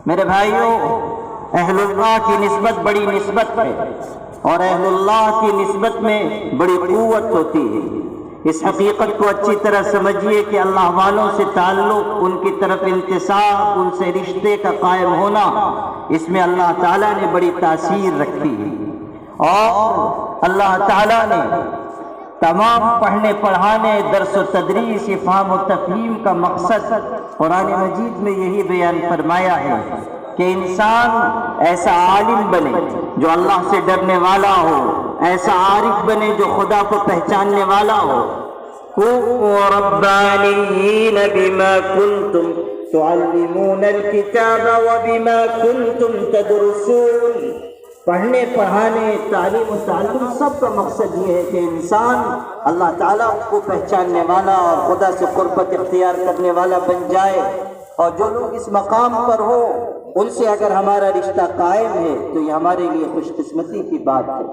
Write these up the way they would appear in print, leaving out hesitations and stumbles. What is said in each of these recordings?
میرے بھائیوں، اہل اللہ کی نسبت بڑی نسبت ہے، اور اہل اللہ کی نسبت میں بڑی قوت ہوتی ہے۔ اس حقیقت کو اچھی طرح سمجھیے کہ اللہ والوں سے تعلق، ان کی طرف انتساب، ان سے رشتے کا قائم ہونا، اس میں اللہ تعالیٰ نے بڑی تاثیر رکھی ہے۔ اور اللہ تعالیٰ نے تمام پڑھنے پڑھانے، درس و تدریس، افہام و تفہیم کا مقصد قرآن مجید میں یہی بیان فرمایا ہے کہ انسان ایسا عالم بنے جو اللہ سے ڈرنے والا ہو، ایسا عارف بنے جو خدا کو پہچاننے والا ہو۔ كونوا ربانيين بما كنتم تعلمون الكتاب وبما كنتم تدرسون۔ پڑھنے پڑھانے، تعلیم و تعلم سب کا مقصد یہ ہے کہ انسان اللہ تعالیٰ کو پہچاننے والا اور خدا سے قربت اختیار کرنے والا بن جائے۔ اور جو لوگ اس مقام پر ہو، ان سے اگر ہمارا رشتہ قائم ہے تو یہ ہمارے لیے خوش قسمتی کی بات ہے۔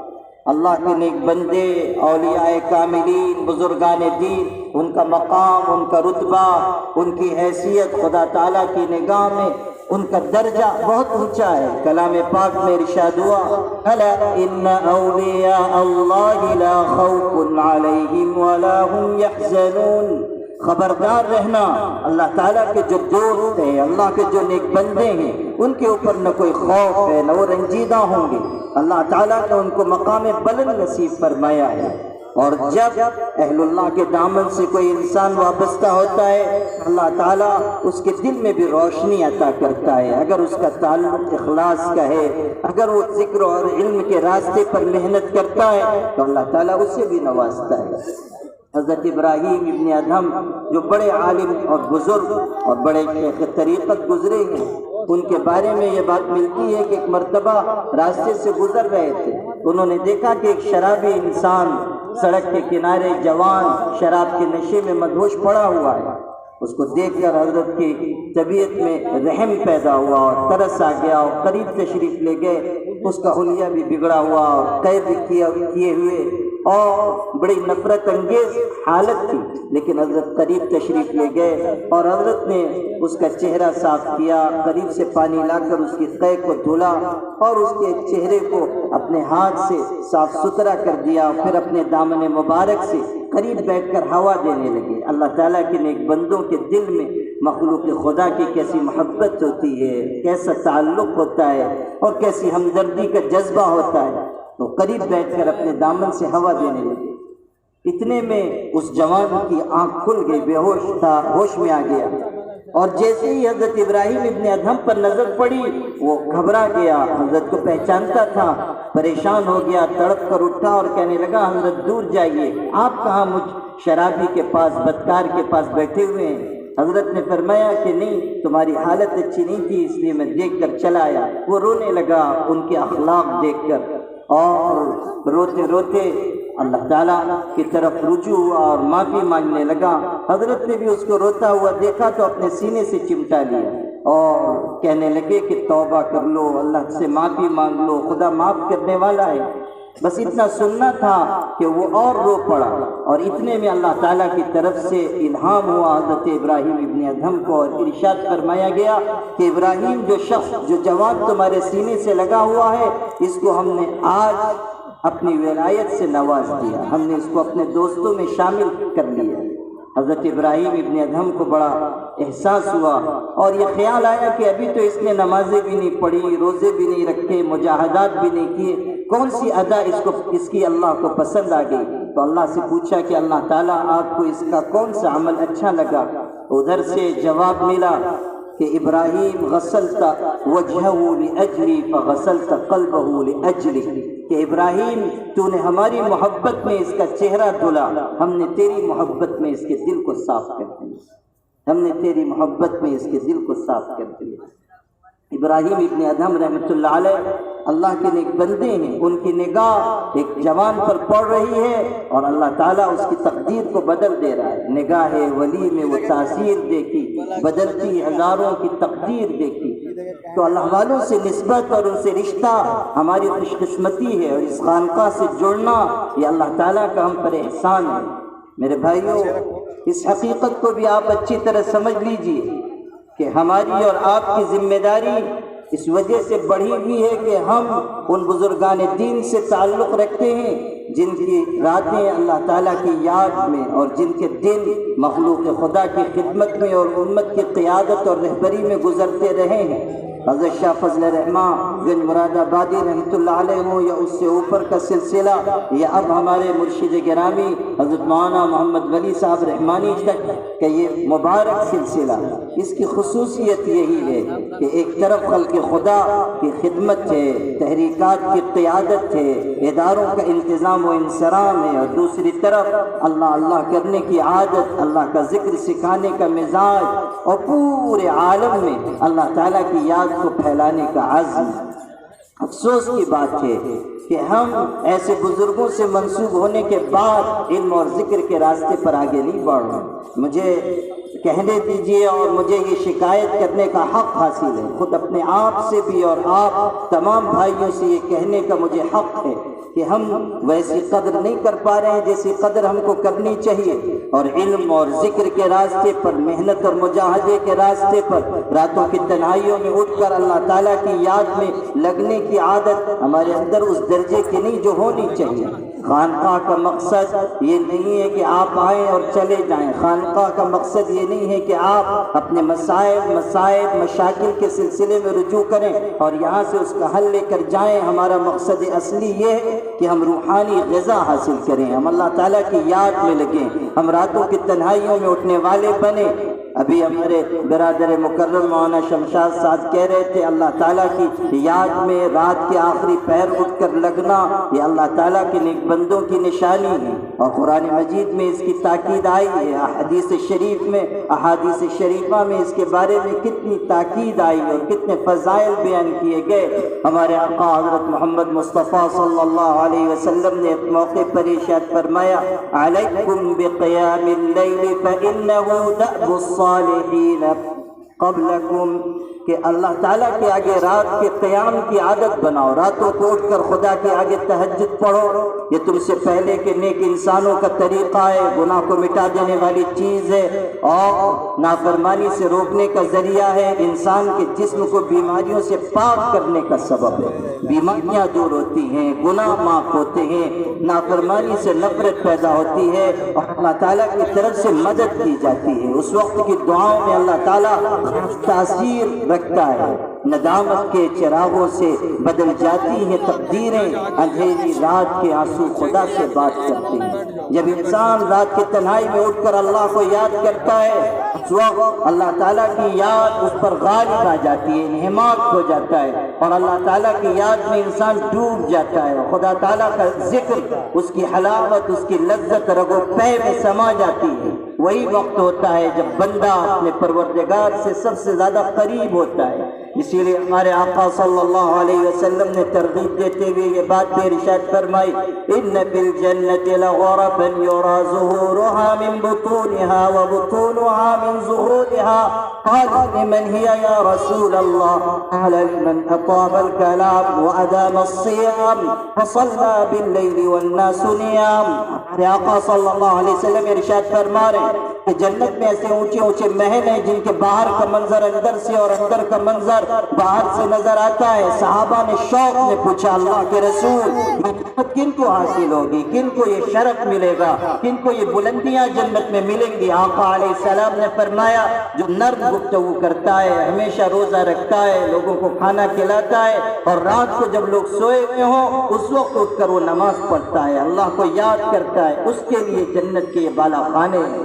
اللہ کے نیک بندے، اولیاء کاملین، بزرگان دین، ان کا مقام، ان کا رتبہ، ان کی حیثیت خدا تعالیٰ کی نگاہ میں ان کا درجہ بہت اونچا ہے۔ کلام پاک میں ارشاد ہوا، الا ان اولیاء اللہ لا خوف علیہم ولا هم يحزنون۔ خبردار رہنا، اللہ تعالیٰ کے جو دوست ہیں، اللہ کے جو نیک بندے ہیں، ان کے اوپر نہ کوئی خوف ہے، نہ وہ رنجیدہ ہوں گے۔ اللہ تعالیٰ نے ان کو مقام بلند نصیب فرمایا ہے۔ اور جب اہل اللہ کے دامن سے کوئی انسان وابستہ ہوتا ہے، اللہ تعالیٰ اس کے دل میں بھی روشنی عطا کرتا ہے۔ اگر اس کا تعلق اخلاص کا ہے، اگر وہ ذکر اور علم کے راستے پر محنت کرتا ہے تو اللہ تعالیٰ اسے بھی نوازتا ہے۔ حضرت ابراہیم ابن ادہم جو بڑے عالم اور بزرگ اور بڑے شیخ طریقت گزرے ہیں، ان کے بارے میں یہ بات ملتی ہے کہ ایک مرتبہ راستے سے گزر رہے تھے، انہوں نے دیکھا کہ ایک شرابی انسان سڑک کے کنارے جوان شراب کے نشے میں مدہوش پڑا ہوا ہے۔ اس کو دیکھ کر حضرت کی طبیعت میں رحم پیدا ہوا اور ترس آ گیا، اور قریب تشریف لے گئے۔ اس کا حلیہ بھی بگڑا ہوا اور قید کیے ہوئے اور بڑی نفرت انگیز حالت تھی، لیکن حضرت قریب تشریف لے گئے اور حضرت نے اس کا چہرہ صاف کیا، قریب سے پانی لا کر اس کی قے کو دھلا اور اس کے چہرے کو اپنے ہاتھ سے صاف ستھرا کر دیا، پھر اپنے دامن مبارک سے قریب بیٹھ کر ہوا دینے لگے۔ اللہ تعالیٰ کے نیک بندوں کے دل میں مخلوق خدا کی کیسی محبت ہوتی ہے، کیسا تعلق ہوتا ہے اور کیسی ہمدردی کا جذبہ ہوتا ہے، تو قریب بیٹھ کر اپنے دامن سے ہوا دینے لگے۔ اتنے میں اس جوان کی آنکھ کھل گئی، بے ہوش تھا، ہوش میں آ گیا، اور جیسے ہی حضرت ابراہیم ابن ادہم پر نظر پڑی وہ گھبرا گیا، حضرت کو پہچانتا تھا، پریشان ہو گیا، تڑپ کر اٹھا اور کہنے لگا، حضرت دور جائیے، آپ کہاں مجھ شرابی کے پاس، بدکار کے پاس بیٹھے ہوئے ہیں؟ حضرت نے فرمایا کہ نہیں، تمہاری حالت اچھی نہیں تھی، اس لیے میں دیکھ کر چلا آیا۔ وہ رونے لگا ان کے اخلاق دیکھ کر، اور روتے روتے اللہ تعالیٰ کی طرف رجوع ہوا اور معافی مانگنے لگا۔ حضرت نے بھی اس کو روتا ہوا دیکھا تو اپنے سینے سے چمٹا لیا اور کہنے لگے کہ توبہ کر لو، اللہ سے معافی مانگ لو، خدا معاف کرنے والا ہے۔ بس اتنا سننا تھا کہ وہ اور رو پڑا، اور اتنے میں اللہ تعالیٰ کی طرف سے الہام ہوا حضرت ابراہیم ابن ادہم کو، اور ارشاد فرمایا گیا کہ ابراہیم، جو شخص، جو جوان تمہارے سینے سے لگا ہوا ہے، اس کو ہم نے آج اپنی ولایت سے نواز دیا، ہم نے اس کو اپنے دوستوں میں شامل کر لیا۔ حضرت ابراہیم ابن ادہم کو بڑا احساس ہوا اور یہ خیال آیا کہ ابھی تو اس نے نمازیں بھی نہیں پڑھی، روزے بھی نہیں رکھے، مجاہدات بھی نہیں کیے، کون سی ادا اس کی اللہ کو پسند آ گئی؟ تو اللہ سے پوچھا کہ اللہ تعالیٰ آپ کو اس کا کون سا عمل اچھا لگا؟ ادھر سے جواب ملا کہ ابراہیم غسلت وجہہ لأجلی فغسلت قلبہ لأجلی، کہ ابراہیم تو نے ہماری محبت میں اس کا چہرہ دھلا، ہم نے تیری محبت میں اس کے دل کو صاف کر دیا، ہم نے تیری محبت میں اس کے دل کو صاف کر دیا۔ ابراہیم ابن ادہم رحمۃ اللہ علیہ اللہ کے نیک بندے ہیں، ان کی نگاہ ایک جوان پر پڑ رہی ہے اور اللہ تعالیٰ اس کی تقدیر کو بدل دے رہا ہے۔ نگاہ ولی میں وہ تاثیر دیکھی، بدلتی ہزاروں کی تقدیر دیکھی۔ تو اللہ والوں سے نسبت اور ان سے رشتہ ہماری خوش قسمتی ہے، اور اس خانقاہ سے جڑنا یہ اللہ تعالیٰ کا ہم پر احسان ہے۔ میرے بھائیوں، اس حقیقت کو بھی آپ اچھی طرح سمجھ لیجئے کہ ہماری اور آپ کی ذمہ داری اس وجہ سے بڑھی ہوئی ہے کہ ہم ان بزرگان دین سے تعلق رکھتے ہیں جن کی راتیں اللہ تعالیٰ کی یاد میں اور جن کے دن مخلوق خدا کی خدمت میں اور امت کی قیادت اور رہبری میں گزرتے رہے ہیں۔ حضرت شاہ فضل الرحمن گنج مراد آبادی رحمۃ اللہ علیہ ہوں یا اس سے اوپر کا سلسلہ، یا اب ہمارے مرشد گرامی حضرت مولانا محمد ولی صاحب رحمانی تک کہ یہ مبارک سلسلہ، اس کی خصوصیت یہی ہے کہ ایک طرف خلق خدا کی خدمت ہے، تحریکات کی قیادت ہے، اداروں کا انتظام و انصرام ہے، اور دوسری طرف اللہ اللہ کرنے کی عادت، اللہ کا ذکر سکھانے کا مزاج، اور پورے عالم میں اللہ تعالیٰ کی یاد کو پھیلانے کا عزم۔ افسوس کی بات ہے کہ ہم ایسے بزرگوں سے منسوب ہونے کے بعد علم اور ذکر کے راستے پر آگے نہیں بڑھ رہے۔ مجھے کہنے دیجیے اور مجھے یہ شکایت کرنے کا حق حاصل ہے، خود اپنے آپ سے بھی اور آپ تمام بھائیوں سے یہ کہنے کا مجھے حق ہے کہ ہم ویسی قدر نہیں کر پا رہے ہیں جیسی قدر ہم کو کرنی چاہیے، اور علم اور ذکر کے راستے پر، محنت اور مجاہدے کے راستے پر، راتوں کی تنہائیوں میں اٹھ کر اللہ تعالیٰ کی یاد میں لگنے کی عادت ہمارے اندر اس درجے کی نہیں جو ہونی چاہیے۔ خانقاہ کا مقصد یہ نہیں ہے کہ آپ آئیں اور چلے جائیں، خانقاہ کا مقصد یہ نہیں ہے کہ آپ اپنے مسائل مشاکل کے سلسلے میں رجوع کریں اور یہاں سے اس کا حل لے کر جائیں۔ ہمارا مقصد اصلی یہ ہے کہ ہم روحانی غذا حاصل کریں، ہم اللہ تعالیٰ کی یاد میں لگیں، ہم راتوں کی تنہائیوں میں اٹھنے والے بنیں۔ ابھی ہمارے برادر مکرم مولانا شمشاد صاحب کہہ رہے تھے اللہ تعالیٰ کی یاد میں رات کے آخری پہر اٹھ کر لگنا یہ اللہ تعالیٰ کے نیک بندوں کی نشانی ہے، اور قرآن مجید میں اس کی تاکید آئی ہے، احادیث شریفہ میں اس کے بارے میں کتنی تاکید آئی اور کتنے فضائل بیان کیے گئے۔ ہمارے آقا حضرت محمد مصطفیٰ صلی اللہ علیہ وسلم نے ایک موقع پر ارشاد فرمایا علیکم بقیام اللیل فإنہ دأب الصالحین قبلکم، کہ اللہ تعالیٰ کے آگے رات کے قیام کی عادت بناؤ، راتوں کو اٹھ کر خدا کے آگے تہجد پڑھو، یہ تم سے پہلے کے نیک انسانوں کا طریقہ ہے، گناہ کو مٹا دینے والی چیز ہے اور نافرمانی سے روکنے کا ذریعہ ہے، انسان کے جسم کو بیماریوں سے پاک کرنے کا سبب ہے، بیماریاں دور ہوتی ہیں، گناہ معاف ہوتے ہیں، نافرمانی سے نفرت پیدا ہوتی ہے اور اللہ تعالیٰ کی طرف سے مدد کی جاتی ہے۔ اس وقت کی دعاؤں میں اللہ تعالیٰ تاثیر رکھتا ہے، ندامت کے چراغوں سے بدل جاتی ہیں تقدیریں، اندھیری رات کے آنسو خدا سے بات کرتے ہیں۔ جب انسان رات کی تنہائی میں اٹھ کر اللہ کو یاد کرتا ہے اس وقت اللہ تعالیٰ کی یاد اس پر غالب آ جاتی ہے، انہماک ہو جاتا ہے اور اللہ تعالیٰ کی یاد میں انسان ڈوب جاتا ہے، خدا تعالیٰ کا ذکر، اس کی حلاوت، اس کی لذت رگ و پے میں سما جاتی ہے۔ وہی وقت ہوتا ہے جب بندہ اپنے پروردگار سے سب سے زیادہ قریب ہوتا ہے۔ اسی لیے ہمارے آقا صلی اللہ علیہ وسلم نے ترغیب دیتے ہوئے یہ بات بھی ارشاد فرمائی ان فی الجنۃ لغرفا یری ظہورها من بطونها وبطونها من ظہورها قالوا لمن هي یا رسول اللہ قال لمن اطاب الكلام وادام الصيام فصلى بالليل والناس نيام۔ ہمارے آقا صلی اللہ علیہ وسلم ارشاد فرما رہے ہیں کہ جنت میں ایسے اونچے اونچے محل ہیں جن کے باہر کا منظر اندر سے اور اندر کا منظر باہر سے نظر آتا ہے۔ صحابہ نے شوق میں پوچھا اللہ کے رسول جنت کن کو حاصل ہوگی، کن کو یہ شرف ملے گا، کن کو یہ بلندیاں جنت میں ملیں گی؟ آقا علیہ السلام نے فرمایا جو نرم گفتگو کرتا ہے، ہمیشہ روزہ رکھتا ہے، لوگوں کو کھانا کھلاتا ہے اور رات کو جب لوگ سوئے ہوئے ہوں اس وقت اٹھ کر وہ نماز پڑھتا ہے، اللہ کو یاد کرتا ہے، اس کے لیے جنت کے یہ بالا خانے ہیں۔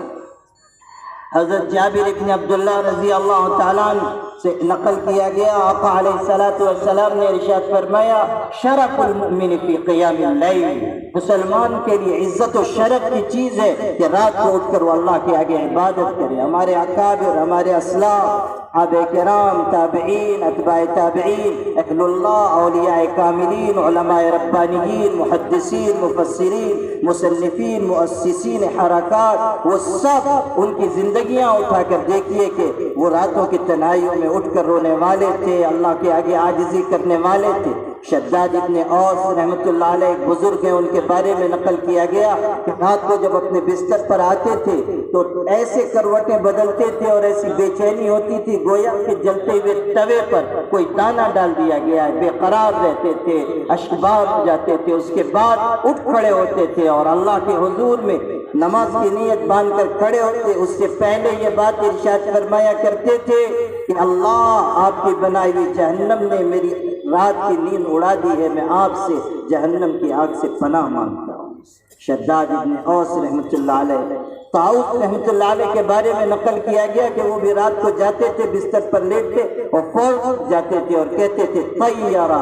حضرت جابر بن عبداللہ رضی اللہ تعالیٰ عنہ سے نقل کیا گیا آقا علیہ السلام نے ارشاد فرمایا شرف المؤمن فی قیام اللیل، مسلمان کے لیے عزت و شرف کی چیز ہے کہ رات کو اٹھ کر وہ اللہ کے آگے عبادت کرے۔ ہمارے اکابر، ہمارے اسلاف، صحابہ کرام، تابعین، اتباع تابعین، اہل اللہ، اولیاء کاملین، علماء ربانیین، محدثین، مفسرین، مصنفین، مؤسسین حرکات، وہ سب ان کی زندگیاں اٹھا کر دیکھیے کہ وہ راتوں کی تنہائیوں میں اٹھ کر رونے والے تھے، اللہ کے آگے عاجزی کرنے والے تھے۔ شداد ابن اوس رحمۃ اللہ علیہ ایک بزرگ ہیں، ان کے بارے میں نقل کیا گیا کہ رات کو جب اپنے بستر پر آتے تھے تو ایسے کروٹیں بدلتے تھے اور ایسی بے چینی ہوتی تھی گویا کہ جلتے ہوئے توے پر کوئی دانہ ڈال دیا گیا ہے، بے قرار رہتے تھے، اشکبار ہو جاتے تھے، اس کے بعد اٹھ کھڑے ہوتے تھے اور اللہ کے حضور میں نماز کی نیت باندھ کر کھڑے ہوتے۔ اس سے پہلے یہ بات ارشاد فرمایا کرتے تھے کہ اللہ آپ کی بنائی ہوئی جہنم نے میری رات کی نیند اڑا دی ہے، میں آپ سے جہنم کی آگ سے پناہ مانگتا ہوں۔ شداد ابن اوس رحمۃ اللہ علیہ، طاؤس رحمۃ اللہ علیہ کے بارے میں نقل کیا گیا کہ وہ بھی رات کو جاتے تھے، بستر پر لیٹتے اور فوراً جاتے تھے اور کہتے تھے طیرہ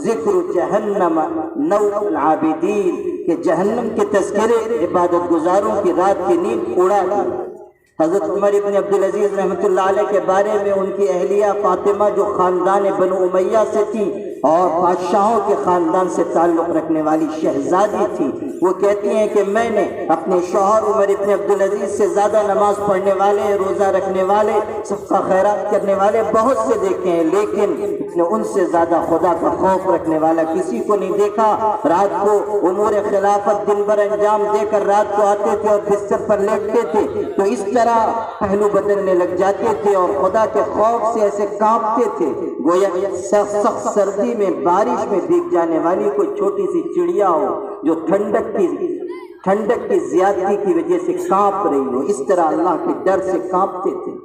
ذکر جہنم نوم العابدین، کہ جہنم کے تذکرے عبادت گزاروں کی رات کی نیند اڑا دی۔ حضرت عمر ابن عبدالعزیز رحمۃ اللہ علیہ کے بارے میں ان کی اہلیہ فاطمہ جو خاندان بنو امیہ سے تھی اور بادشاہوں کے خاندان سے تعلق رکھنے والی شہزادی تھی، وہ کہتی ہیں کہ میں نے اپنے شوہر عمر ابن عبدالعزیز سے زیادہ نماز پڑھنے والے، روزہ رکھنے والے، صدقہ خیرات کرنے والے بہت سے دیکھے ہیں، لیکن ان سے زیادہ خدا کا خوف رکھنے والا کسی کو نہیں دیکھا۔ رات کو امور خلافت دن بھر انجام دے کر رات کو آتے تھے اور بستر پر لیٹتے تھے تو اس طرح پہلو بدلنے لگ جاتے تھے اور خدا کے خوف سے ایسے کانپتے تھے گویا سخت سردی میں بارش میں بھیگ جانے والی کوئی چھوٹی سی چڑیا ہو جو ٹھنڈک کی زیادتی کی وجہ سے کانپ رہی ہو، اس طرح اللہ کے ڈر سے کانپتے تھے۔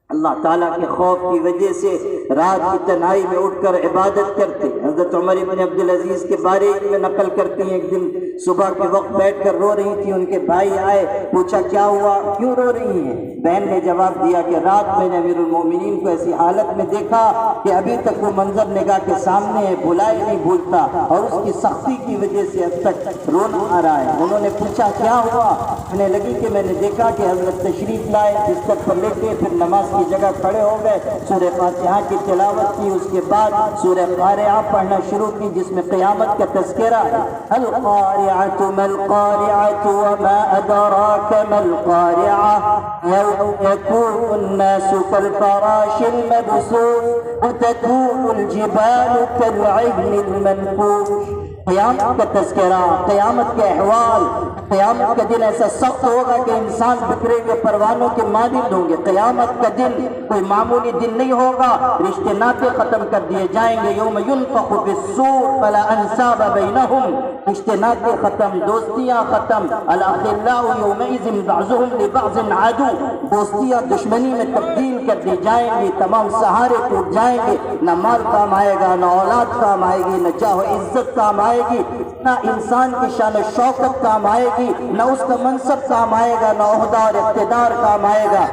اللہ تعالیٰ کے خوف کی وجہ سے رات کی تنہائی میں اٹھ کر عبادت کرتے۔ حضرت عمر ابن عبدالعزیز کے بارے میں نقل کرتی ہیں، ایک دن صبح کے وقت بیٹھ کر رو رہی تھی، ان کے بھائی آئے، پوچھا کیا ہوا، کیوں رو رہی ہیں؟ بہن نے جواب دیا کہ رات میں نے امیر المومنین کو ایسی حالت میں دیکھا کہ ابھی تک وہ منظر نگاہ کے سامنے ہے، بھلائے نہیں بھولتا، اور اس کی سختی کی وجہ سے اب تک رونا آ رہا ہے۔ انہوں نے پوچھا کیا ہوا؟ کہنے لگی کہ میں نے دیکھا کہ حضرت تشریف لائے، بستر پر لیٹے، پھر نماز کی جگہ کھڑے ہو گئے، سورہ فاتحہ کی تلاوت کی، اس کے بعد سورہ قارعہ پڑھنا شروع کی جس میں قیامت کا تذکرہ ہے۔ القارعۃ ما القارعۃ وما ادراک ما القارعۃ یوم یکون الناس کالفراش المبثوث وتكون الجبال كالعهن المنفوش۔ قیامت کا تذکرہ، قیامت کے احوال، قیامت کا دن ایسا سخت ہوگا کہ انسان بکھرے ہوئے پروانوں کے مانند ہوں گے۔ قیامت کا دن کوئی معمولی دن نہیں ہوگا، رشتے ناطے ختم کر دیے جائیں گے۔ یوم ينفخ في الصور فلا انساب بینہم، رشتے ناطے ختم، دوستیاں ختم۔ الاخلاء یومئذ بعضهم لبعض عدو، دوستیاں دشمنی میں تبدیل کر دی جائیں گی، تمام سہارے ٹوٹ جائیں گے، نہ مال کام آئے گا، نہ اولاد کام آئے گی، نہ جاہ و عزت کام آئے گی، نہ انسان کی شان و شوکت کام آئے گی، نہ اس کا منصب کام آئے گا، نہ عہدہ اور اقتدار کام آئے گا،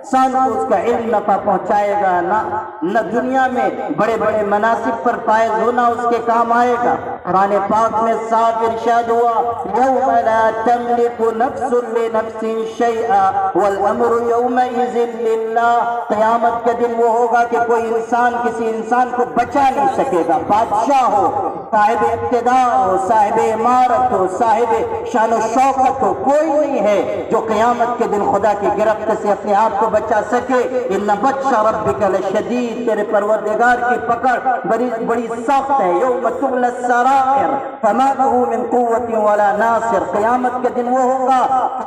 انسان کو اس کا علم نفع پہنچائے گا، نہ دنیا میں بڑے بڑے مناصب پر فائز ہونا اس کے کام آئے گا۔ قرآن پاک میں صاف ارشاد ہوا یوم لا تملک نفس لنفس شیئا والامر یومئذ للہ، قیامت کا دن وہ ہوگا کہ کوئی انسان کسی انسان کو بچا نہیں سکے گا، بادشاہ ہو، صاحب اقتدار ہو، صاحب عمارت ہو، صاحب شان و شوکت ہو، کوئی نہیں ہے جو قیامت کے دن خدا کی گرفت سے اپنے آپ کو بچا سکے۔ ان بطش ربک لشدید، تیرے پروردگار کی پکڑ بڑی سخت ہے۔ یوم تبلی السرائر فما له من قوت ولا ناصر، قیامت کے دن وہ ہوگا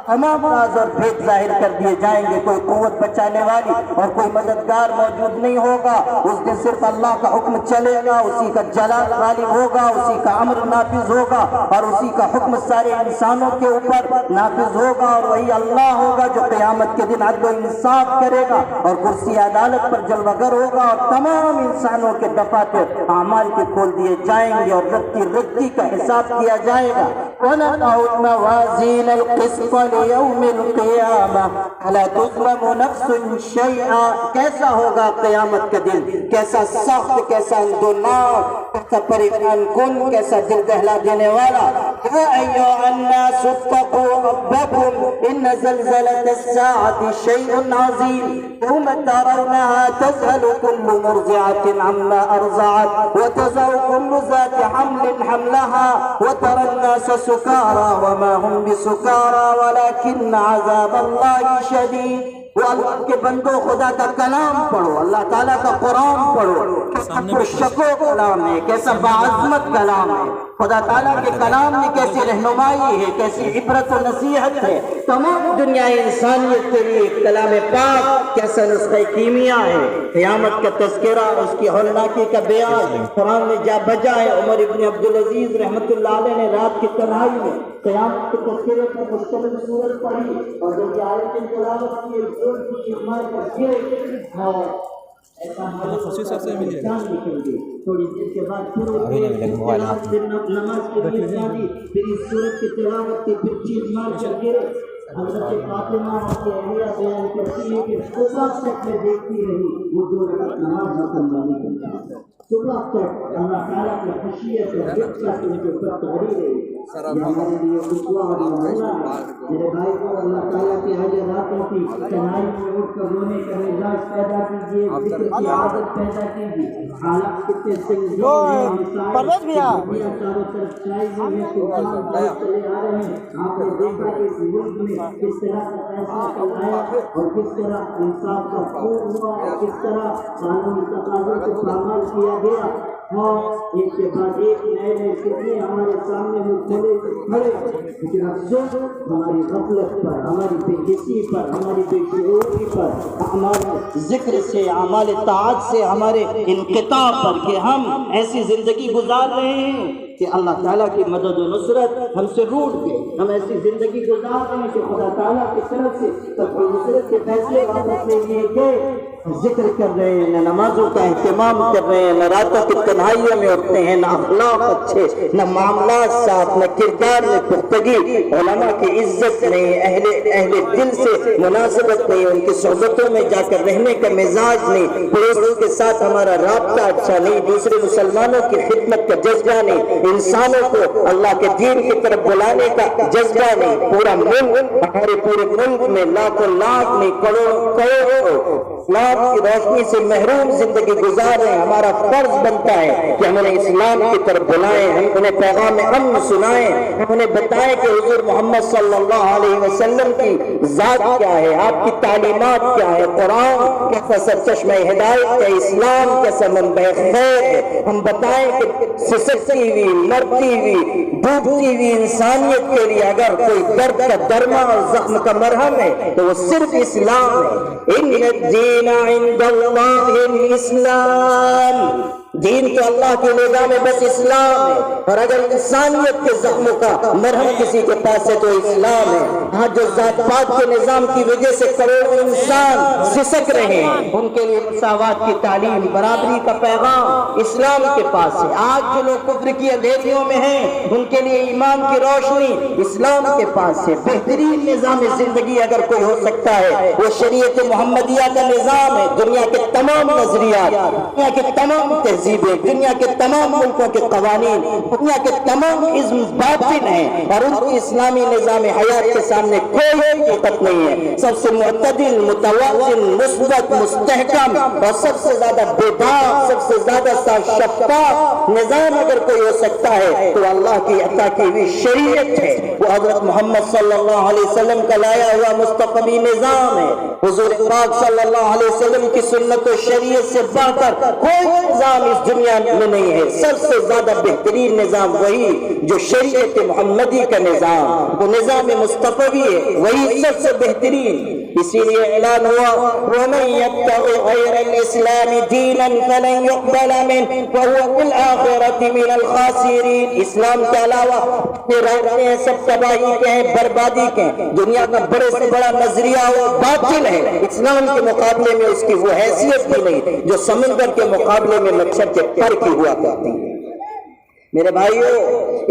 تمام راز اور بھید ظاہر کر دیے جائیں گے، کوئی قوت بچانے والی اور کوئی مددگار موجود نہیں ہوگا۔ اس دن صرف اللہ کا حکم چلے گا، اسی کا جلال غالب ہوگا، اسی کا امر نافذ ہوگا اور اسی کا حکم سارے انسانوں کے اوپر نافذ ہوگا، اور وہی اللہ ہوگا جو قیامت کے دن عدل و انصاف کرے گا اور کرسی عدالت پر جلوہ گر ہوگا، اور تمام انسانوں کے دفاتر اعمال کے کھول دیے جائیں گے اور رتی رتی کا حساب کیا جائے گا۔ وَنَضَعُ الْمَوَازِينَ الْقِسْطَ لِيَوْمِ الْقِيَامَةِ فَلَا تُظْلَمُ نَفْسٌ شَيْئًا، کیسا ہوگا قیامت کا دن، کیسا سخت، کیسا اندوناک، کیسا پریشان کن، کیسا دل دہلا دینے والا۔ يَا أَيُّهَا النَّاسُ اتَّقُوا رَبَّكُمْ إِنَّ زَلْزَلَةَ السَّاعَةِ شَيْءٌ عَظِيمٌ يَوْمَ تَرَوْنَهَا تَذْهَلُ كُلُّ مُرْضِعَةٍ عَمَّا أَرْضَعَتْ وَتَضَعُ كُلُّ ذَاتِ حَمْلٍ حَمْلَهَا وَتَرَى النَّاسَ سُكَارَىٰ وَمَا هُمْ بِسُكَارَىٰ وَلَٰكِنَّ عَذَابَ اللَّهِ شَدِيدٌ۔ وہ اللہ کے بندو خدا کا کلام پڑھو، اللہ تعالیٰ کا قرآن پڑھو، کیسا پرشکو کلام ہے، کیسا باعظمت کلام ہے، خدا تعالیٰ کے کلام میں کیسی رہنمائی ہے، کیسی عبرت و نصیحت ہے تمام دنیا انسانیت کے لیے۔ کلام پاک کیسا نسخہ کیمیا ہے، قیامت کا تذکرہ، اس کی ہولناکی کا بیان قرآن میں جا بجا ہے۔ عمر ابن عبدالعزیز رحمۃ اللہ علیہ نے رات کی تنہائی میں قیامت کے تذکرے پر مشتمل سورت پڑھی، اور جب یہ آیت تلاوت کی زور کی خدمت پر گئے ایسا تھوڑی دیر کے بعد نماز کے لیے جانی، پھر اس سورت کی تلاوت کی، پھر چیز مار کر گرے۔ حضرت فاطمہ کی اہلیہ بیان کرتی ہے کہ صبح تک میں دیکھتی رہی وہ 2 رکعت نماز مکمل نہیں کرتا، صبح تک اللہ تعالیٰ کی خشیت اور رغبت ان کے اوپر تغری رہی۔ ہمارے لیے اسوہ اور نمونہ ہے۔ میرے بھائی کو اللہ تعالیٰ کی حج راتوں کی تنہائی میں اٹھ کر رونے کا مزاج پیدا کیجیے، ذکر کی عادت پیدا کیجیے۔ حالات کتنے سنگین ہیں، چاروں طرف چھائی ہوئی ہیں، طوفان چلے آ رہے ہیں۔ آپ نے دیکھا کہ اس ملک میں کس طرح کا فیصلہ کروایا اور کس طرح انصاف کا خون ہوا اور کس طرح قانونی تقاضوں کو پامال کیا گیا، اور ایک کے بعد ایک نئے نئے فتنے ہمارے سامنے میں کھڑے، لیکن افسوس ہماری غفلت پر، ہماری بے حسی پر، ہماری بے شعوری پر، ہمارے ذکر سے، اعمال طاعت سے ہمارے انقطاع پر، کہ ہم ایسی زندگی گزار رہے ہیں کہ اللہ تعالیٰ کی مدد و نصرت ہم سے روٹ گئے۔ ہم ایسی زندگی گزار رہے ہیں کہ خدا تعالیٰ کی طرف سے فتح و نصرت کے فیصلے واپس لے لیے گئے۔ ذکر کر رہے ہیں، نہ نمازوں کا اہتمام کر رہے ہیں، نہ راتوں کی تنہائیوں میں اٹھتے ہیں، نہ اخلاق اچھے، نہ معاملات صاف، نہ کردار میں پختگی، علماء کی عزت نہیں، اہل دل سے مناسبت نہیں، ان کی صحبتوں میں جا کر رہنے کا مزاج نہیں، پڑوسیوں کے ساتھ ہمارا رابطہ اچھا نہیں، دوسرے مسلمانوں کی خدمت کا جذبہ نہیں، انسانوں کو اللہ کے دین کی طرف بلانے کا جذبہ نہیں۔ پورا ملک، ہمارے پورے ملک میں لاکھوں لاکھ نہیں، کروڑوں لاکھ کی روشنی سے محروم زندگی گزار رہے ہیں۔ ہمارا فرض بنتا ہے کہ ہم انہیں اسلام کی طرف بلائیں، ہم انہیں پیغام امن سنائیں، ہم انہیں بتائیں کہ حضور محمد صلی اللہ علیہ وسلم کی ذات کیا ہے، آپ کی تعلیمات کیا ہے، قرآن کیسا سرچشمہ ہدایت ہے، اسلام کیسا منبع خیر ہے۔ ہم بتائیں کہ سسکتی ہوئی، مرتی ہوئی، ڈوبتی ہوئی انسانیت کے لیے اگر کوئی درد کا درما اور زخم کا مرہم ہے تو وہ صرف اسلام ہے۔ ان الدین عند اللہ الاسلام، دین تو اللہ کے نظام میں بس اسلام ہے، اور اگر انسانیت کے زخموں کا مرہم کسی کے پاس ہے تو اسلام ہے۔ ہاں جو ذات پات کے نظام کی وجہ سے کروڑوں انسان سسک رہے ہیں، ان کے لیے مساوات کی تعلیم، برابری کا پیغام اسلام کے پاس ہے۔ آج جو لوگ کفر کی اندھیریوں میں ہیں ان کے لیے ایمان کی روشنی اسلام کے پاس ہے۔ بہترین نظام زندگی اگر کوئی ہو سکتا ہے وہ شریعت محمدیہ کا نظام ہے۔ دنیا کے تمام نظریات، دنیا کے تمام تہذیبیں، دنیا کے تمام ملکوں کے قوانین، دنیا کے تمام عزم باطل ہیں، اور ان کی اسلامی نظام حیات کے سامنے کوئی حقیقت نہیں ہے۔ سب سے معتدل، متوازن، مثبت، مستحکم اور سب سے زیادہ بیدار، سب سے زیادہ شفاف نظام اگر کوئی ہو سکتا ہے تو اللہ کی عطا کی ہوئی شریعت ہے، وہ حضرت محمد صلی اللہ علیہ وسلم کا لایا ہوا مستقبی نظام ہے۔ حضور پاک صلی اللہ علیہ وسلم کی سنت و شریعت سے بڑھ کر کوئی نظام اس دنیا میں نہیں ہے۔ سب سے زیادہ بہترین نظام وہی جو شریعت محمدی کا نظام، وہ نظام مصطفی ہے، وہی سب سے بہترین۔ اسی لیے اعلان ہوا وَمَن يَبْتَغِ غَيْرَ الْإِسْلَامِ دِينًا فَلَن يُقْبَلَ مِنْهُ وَهُوَ فِي الْآخِرَةِ مِنَ الْخَاسِرِينَ۔ اسلام کے علاوہ راستے ہیں سب تباہی کے ہیں، بربادی کے ہیں۔ دنیا کا بڑے سے بڑا نظریہ وہ باطل ہے، اسلام کے مقابلے میں اس کی وہ حیثیت بھی نہیں جو سمندر کے مقابلے میں مچھر کے پر کی ہوا کرتی ہے۔ میرے بھائیو،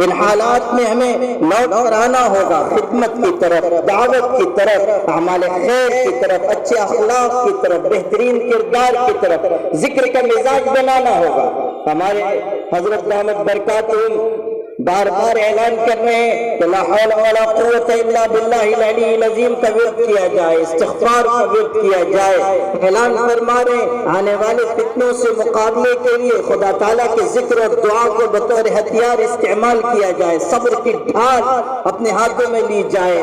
ان حالات میں ہمیں لوٹ کر آنا ہوگا خدمت کی طرف، دعوت کی طرف، اعمال خیر کی طرف، اچھے اخلاق کی طرف، بہترین کردار کی طرف، ذکر کا مزاج بنانا ہوگا۔ ہمارے حضرت دامت برکاتہم بار بار اعلان کر رہے ہیں کہ لا حول ولا قوت الا باللہ العلی العظیم کا ورد کیا جائے، استغفار کا ورد کیا جائے۔ اعلان فرما رہے ہیں آنے والے فتنوں سے مقابلے کے لیے خدا تعالیٰ کے ذکر اور دعا کو بطور ہتھیار استعمال کیا جائے، صبر کی ڈھال اپنے ہاتھوں میں لی جائے،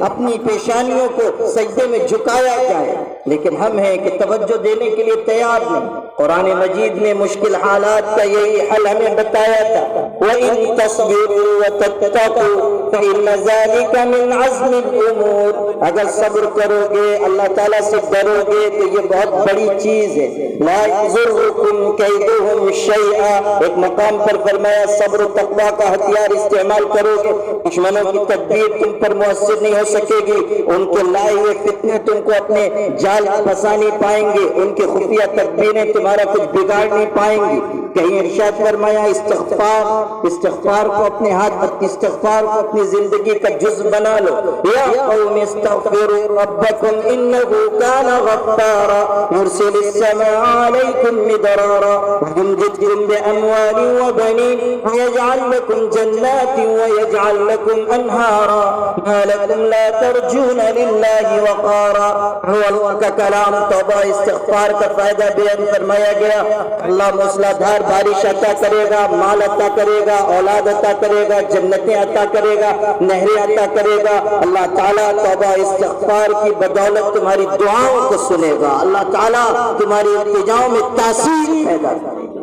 اپنی پیشانیوں کو سجدے میں جھکایا جائے۔ لیکن ہم ہیں کہ توجہ دینے کے لیے تیار نہیں۔ قرآن مجید نے مشکل حالات کا یہی حل ہمیں بتایا تھا، وَإِن تَصْبِرُوا وَتَتَّقُوا فَإِنَّ ذَلِكَ مِنْ عَزْمِ الْأُمُورِ، اگر صبر کرو گے، اللہ تعالیٰ سے ڈرو گے تو یہ بہت بڑی چیز ہے۔ لَا يَضُرُّكُمْ كَيْدُهُمْ شَيْئًا، ایک مقام پر فرمایا صبر و تقویٰ کا ہتھیار استعمال کرو گے، دشمنوں کی تدبیر تم پر مؤثر نہیں ہو سکے گی، ان کے لائے ہوئے فتنے تم کو اپنے جال پھنسا نہیں پائیں گے، ان کے خفیہ تدبیریں تمہارا کچھ بگاڑ نہیں پائیں گی۔ کہیں ارشاد فرمایا استغفار کو اپنے ہاتھ، استغفار کو اپنی زندگی کا جز بنا لو۔ یا قوم استغفروا ربکم انہ کان غفارا یرسل السماء علیکم مدرارا ویمددکم باموال وبنین ویجعل لکم جنات ویجعل لکم انہارا ما لکم لا ترجون للہ وقارا۔ اللہ کا کلام توبہ استغفار کا فائدہ بیان فرمایا گیا۔ اللہ موسلا دھار بارش عطا کرے گا، مال عطا کرے گا، اولاد عطا کرے گا، جنتیں عطا کرے گا، نہریں عطا کرے گا۔ اللہ تعالیٰ توبہ استغفار کی بدولت تمہاری دعاؤں کو سنے گا، اللہ تعالیٰ تمہاری التجاؤں میں تاثیر پیدا کرے گا۔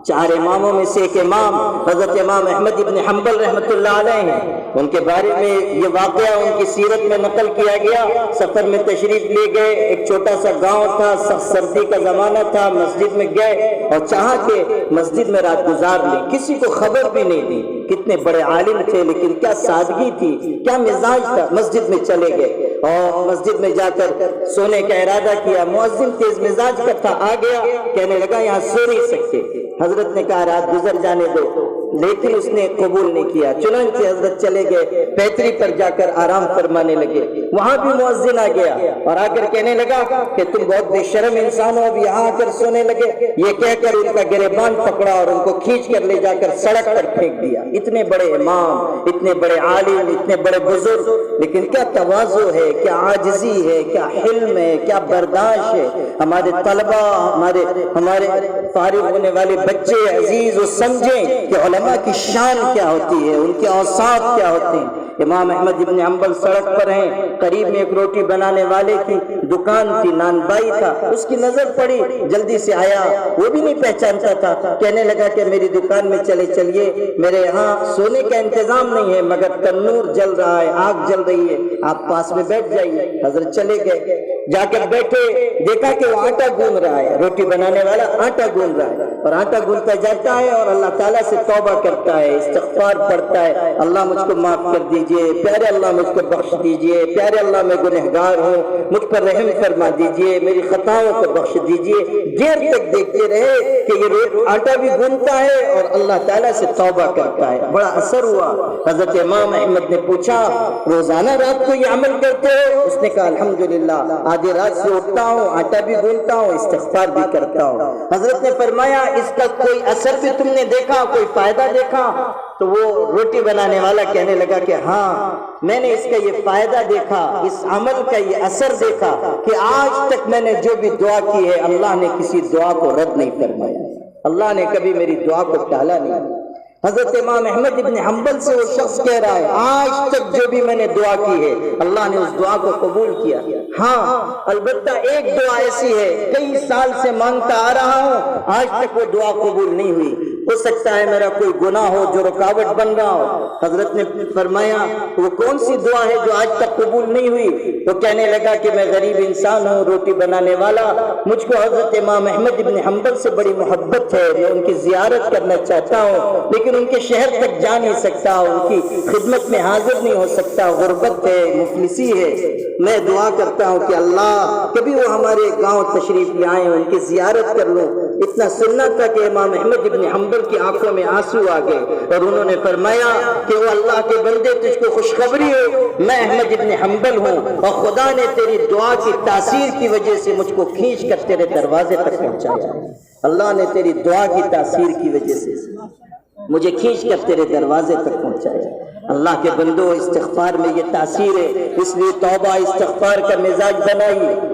چار اماموں میں سے ایک امام حضرت امام احمد ابن حنبل رحمۃ اللہ علیہ ہیں، ان کے بارے میں یہ واقعہ ان کی سیرت میں نقل کیا گیا۔ سفر میں تشریف لے گئے، ایک چھوٹا سا گاؤں تھا، سخت سردی کا زمانہ تھا، مسجد میں گئے اور چاہا کہ مسجد میں رات گزار لی، کسی کو خبر بھی نہیں دی۔ کتنے بڑے عالم تھے لیکن کیا سادگی تھی، کیا مزاج تھا۔ مسجد میں چلے گئے اور مسجد میں جا کر سونے کا ارادہ کیا۔ مؤذن تیز مزاج کا تھا، آ گیا، کہنے لگا یہاں سو نہیں سکتے۔ حضرت نے کہا رات گزر جانے دو، لیکن اس نے قبول نہیں کیا۔ چنانچہ حضرت چلے گئے، پیتری پر جا کر آرام فرمانے لگے۔ وہاں بھی مؤذن آ گیا اور آ کر کہنے لگا کہ تم بہت بے شرم انسان ہو، اب یہاں آ کر سونے لگے۔ یہ کہہ کر ان کا گریبان پکڑا اور ان کو کھینچ کر لے جا کر سڑک پر پھینک دیا۔ اتنے بڑے امام، اتنے بڑے عالم، اتنے بڑے بزرگ، لیکن کیا تواضع ہے، کیا عاجزی ہے، کیا حلم ہے، کیا برداشت ہے۔ ہمارے طلبہ، ہمارے فارغ ہونے والے بچے عزیز و سمجھیں کہ علماء کی شان کیا ہوتی ہے، ان کے اوصاف کیا ہوتے ہیں۔ امام احمد ابن حنبل سڑک پر ہیں، قریب میں ایک روٹی بنانے والے کی دکان تھی، نان بائی تھا، اس کی نظر پڑی، جلدی سے آیا، وہ بھی نہیں پہچانتا تھا، کہنے لگا کہ میری دکان میں چلیے، میرے یہاں سونے کا انتظام نہیں ہے مگر تنور جل رہا ہے، آگ جل رہی ہے، آپ پاس میں بیٹھ جائیے۔ حضرت چلے گئے، جا کر بیٹھے، دیکھا کہ وہ آٹا گون رہا ہے، روٹی بنانے والا آٹا گون رہا ہے اور آٹا گونتا جاتا ہے اور اللہ تعالیٰ سے توبہ کرتا ہے، استغفار پڑھتا ہے، اللہ مجھ کو معاف کر دیجئے، پیارے اللہ مجھ کو بخش دیجئے، پیارے اللہ میں گنہگار ہوں، مجھ پر رحم فرما دیجئے، میری خطاؤں کو بخش دیجئے۔ دیر تک دیکھتے رہے کہ یہ آٹا بھی گونتا ہے اور اللہ تعالیٰ سے توبہ کرتا ہے، بڑا اثر ہوا۔ حضرت امام احمد نے پوچھا روزانہ رات کو یہ عمل کرتے ہو؟ اس نے کہا الحمدللہ، آدھی رات سے اٹھتا ہوں، آٹا بھی گونتا ہوں، استغفار بھی کرتا ہوں۔ حضرت نے فرمایا اس کا کوئی اثر بھی تم نے دیکھا، کوئی فائدہ دیکھا؟ تو وہ روٹی بنانے والا کہنے لگا کہ ہاں، میں نے اس کا یہ فائدہ دیکھا، اس عمل کا یہ اثر دیکھا کہ آج تک میں نے جو بھی دعا کی ہے اللہ نے کسی دعا کو رد نہیں فرمایا، اللہ نے کبھی میری دعا کو ٹالا نہیں۔ حضرت امام احمد ابن حنبل سے وہ شخص کہہ رہا ہے آج تک جو بھی میں نے دعا کی ہے اللہ نے اس دعا کو قبول کیا۔ ہاں البتہ ایک دعا ایسی ہے کئی سال سے مانگتا آ رہا ہوں، آج تک وہ دعا قبول نہیں ہوئی، ہو سکتا ہے میرا کوئی گناہ ہو جو رکاوٹ بن رہا ہو۔ حضرت نے فرمایا وہ کون سی دعا ہے جو آج تک قبول نہیں ہوئی؟ تو کہنے لگا کہ میں غریب انسان ہوں، روٹی بنانے والا، مجھ کو حضرت امام احمد ابن حنبل سے بڑی محبت ہے، میں ان کی زیارت کرنا چاہتا ہوں لیکن ان کے شہر تک جا نہیں سکتا، ان کی خدمت میں حاضر نہیں ہو سکتا، غربت ہے، مفلسی ہے۔ میں دعا کرتا ہوں کہ اللہ کبھی وہ ہمارے گاؤں تشریف لے آئیں، ان کی زیارت کر لوں۔ اتنا سننا تھا کہ امام احمد ابن حنبل کی آنکھوں میں آنسو آ گئے اور انہوں نے فرمایا کہ وہ اللہ کے بندے تجھ کو خوشخبری ہو، میں احمد ابن حنبل ہوں اور خدا نے تیری دعا کی تاثیر کی وجہ سے مجھ کو کھینچ کر تیرے دروازے تک پہنچایا، اللہ نے تیری دعا کی تاثیر کی وجہ سے۔ مجھے کھینچ کر تیرے دروازے تک پہنچائے۔ اللہ کے بندو، استغفار میں یہ تاثیر ہے، اس لیے توبہ استغفار کا مزاج بنائیے۔